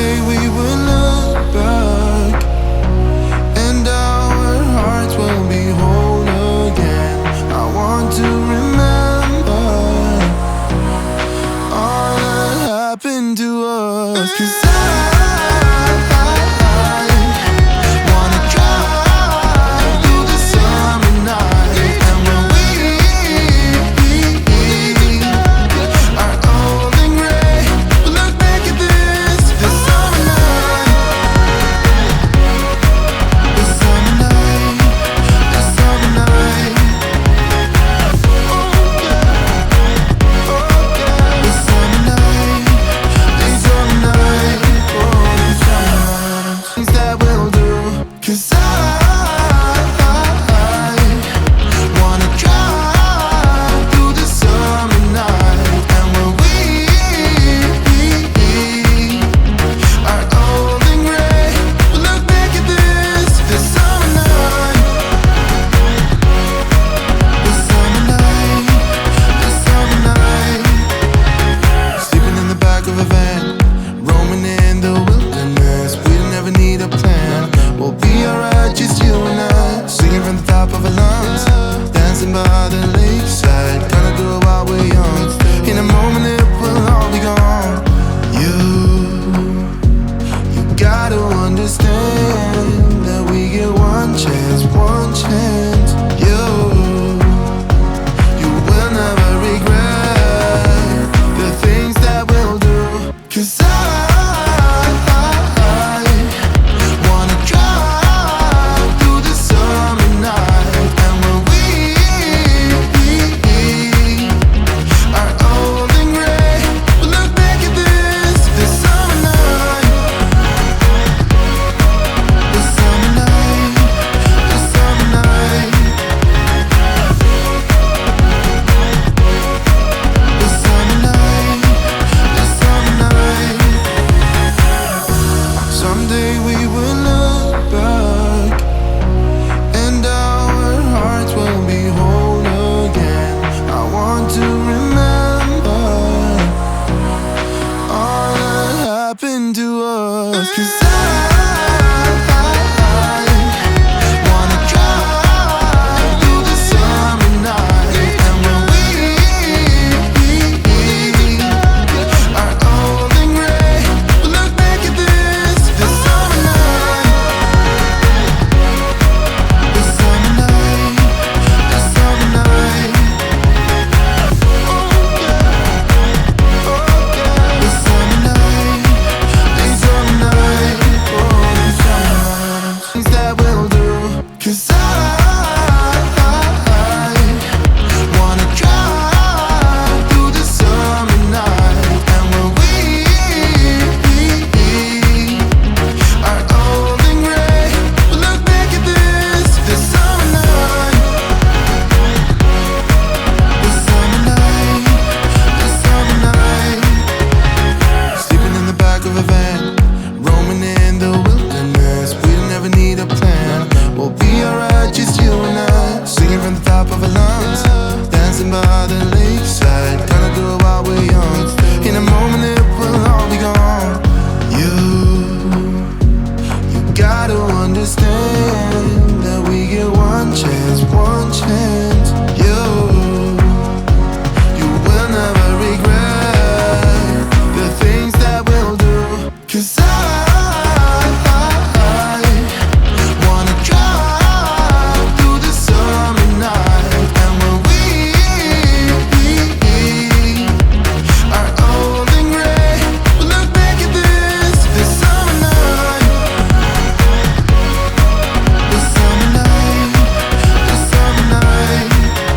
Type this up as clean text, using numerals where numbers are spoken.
day we will look back, and our hearts will be whole again. I want to remember all that happened to us, 'cause I wanna drive through the summer night. And when we are old and gray, we'll look back at this summer night. This summer night, this summer night. Oh yeah, oh yeah. This summer night, this summer night. Oh, this summer night. Things that we'll do, 'cause I wanna drive through the summer night. And when we are old and gray, we'll look back at this summer night. This summer night, this summer night. Sleeping in the back of a van, roaming in the wilderness. We don't ever need a plan. We'll be alright, just you and I. Singing from the top of our lungs, dancing by the lakeside. Gonna do it while we're young. In a moment it will all be gone. You gotta understand.